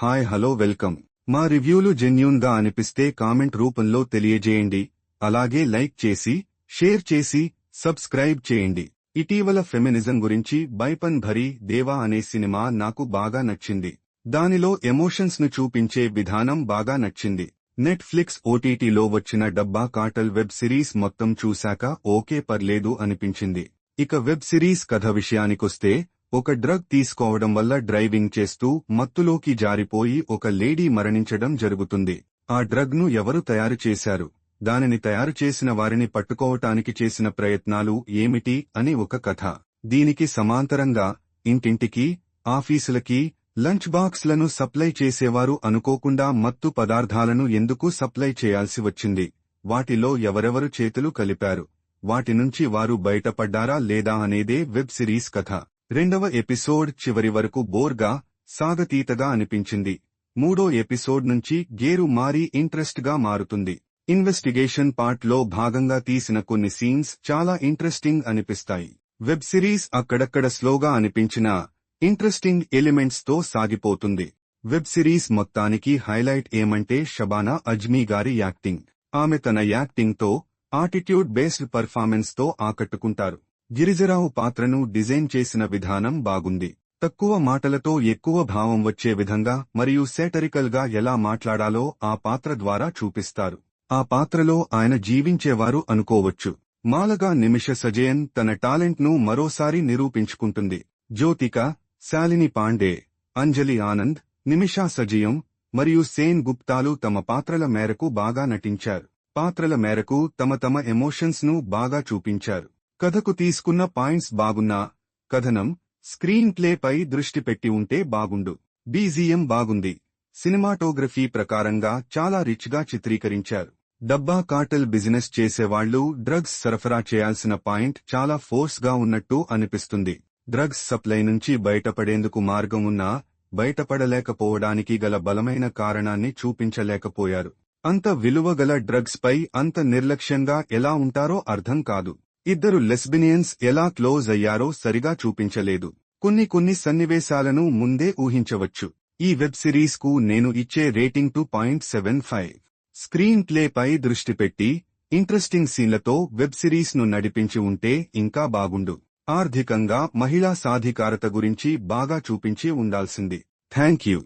Hi hello welcome. మా రివ్యూలు genuine గా అనిపిస్తే కామెంట్ రూపంలో తెలియజేయండి. అలాగే లైక్ చేసి షేర్ చేసి సబ్స్క్రైబ్ చేయండి. ఇటీవల ఫెమినిజం గురించి బైపన్ భరీ దేవా అనే సినిమా నాకు బాగా నచ్చింది. దానిలో ఎమోషన్స్ ను చూపించే విధానం బాగా నచ్చింది. నెట్ఫ్లిక్స్ ఓటీటీలో వచ్చిన డబ్బా కాటల్ వెబ్ సిరీస్ మొత్తం చూశాక ఓకే పర్లేదు అనిపించింది. ఇక వెబ్ సిరీస్ కథ విషయానికొస్తే ఒక డ్రగ్ తీసుకోవడం వల్ల డ్రైవింగ్ చేస్తూ మత్తులోకి జారిపోయి ఒక లేడీ మరణించడం జరుగుతుంది. ఆ డ్రగ్ ను ఎవరు తయారు చేశారు, దానిని తయారు చేసిన వారిని పట్టుకోవటానికి చేసిన ప్రయత్నాలు ఏమిటి అని ఒక కథ. దీనికి సమాంతరంగా ఇంటింటికి, ఆఫీసులకి లంచ్ బాక్స్లను సప్లై చేసేవారు అనుకోకుండా మత్తు పదార్థాలను ఎందుకు సప్లై చేయాల్సి వచ్చింది, వాటిలో ఎవరెవరు చేతులు కలిపారు, వాటి నుంచి వారు బయటపడ్డారా లేదా అనేదే వెబ్ సిరీస్ కథ. రెండవ ఎపిసోడ్ చివరి వరకు బోర్గా, సాగతీతగా అనిపించింది. మూడో ఎపిసోడ్ నుంచి గేరు మారి ఇంట్రెస్ట్ గా మారుతుంది. ఇన్వెస్టిగేషన్ పార్ట్ లో భాగంగా తీసిన కొన్ని సీన్స్ చాలా ఇంట్రెస్టింగ్ అనిపిస్తాయి. వెబ్ సిరీస్ అక్కడక్కడ స్లోగా అనిపించినా ఇంట్రెస్టింగ్ ఎలిమెంట్స్ తో సాగిపోతుంది. వెబ్ సిరీస్ మొత్తానికి హైలైట్ ఏమంటే షబానా అజ్మీ గారి యాక్టింగ్. ఆమె తన యాక్టింగ్ తో, ఆటిట్యూడ్ బేస్డ్ పర్ఫార్మెన్స్ తో ఆకట్టుకుంటారు. గిరిజరావు పాత్రను డిజైన్ చేసిన విధానం బాగుంది. తక్కువ మాటలతో ఎక్కువ భావం వచ్చే విధంగా మరియు సేటరికల్ గా ఎలా మాట్లాడాలో ఆ పాత్ర ద్వారా చూపిస్తారు. ఆ పాత్రలో ఆయన జీవించేవారు అనుకోవచ్చు. మాలగా నిమిష సజయన్ తన టాలెంట్ ను మరోసారి నిరూపించుకుంటుంది. జ్యోతిక, శాలిని పాండే, అంజలి ఆనంద్, నిమిషా సజయం మరియు సేన్ గుప్తాలు తమ పాత్రల మేరకు బాగా నటించారు. పాత్రల మేరకు తమ ఎమోషన్స్ ను బాగా చూపించారు. కథకు తీసుకున్న పాయింట్స్ బాగున్నా కథనం, స్క్రీన్ ప్లే పై దృష్టి పెట్టి ఉంటే బాగుండు. బీజీఎం బాగుంది. సినిమాటోగ్రఫీ ప్రకారంగా చాలా రిచ్ గా చిత్రీకరించారు. డబ్బా కాటల్ బిజినెస్ చేసేవాళ్లు డ్రగ్స్ సరఫరా చేయాల్సిన పాయింట్ చాలా ఫోర్స్ గా ఉన్నట్టు అనిపిస్తుంది. డ్రగ్స్ సప్లై నుంచి బయటపడేందుకు మార్గం ఉన్నా బయటపడలేకపోవడానికి గల బలమైన కారణాన్ని చూపించలేకపోయారు. అంత విలువగల డ్రగ్స్ పై అంత నిర్లక్ష్యంగా ఎలా ఉంటారో అర్థం కాదు. ఇద్దరు లెస్బినియన్స్ ఎలా క్లోజ్ అయ్యారో సరిగా చూపించలేదు. కొన్ని సన్నివేశాలను ముందే ఊహించవచ్చు. ఈ వెబ్ సిరీస్ కు నేను ఇచ్చే రేటింగ్ 2.75. స్క్రీన్ ప్లే పై దృష్టి పెట్టి ఇంట్రెస్టింగ్ సీన్లతో వెబ్ సిరీస్ ను నడిపించి ఉంటే ఇంకా బాగుండు. ఆర్థికంగా మహిళా సాధికారత గురించి బాగా చూపించి ఉండాల్సింది. Thank you.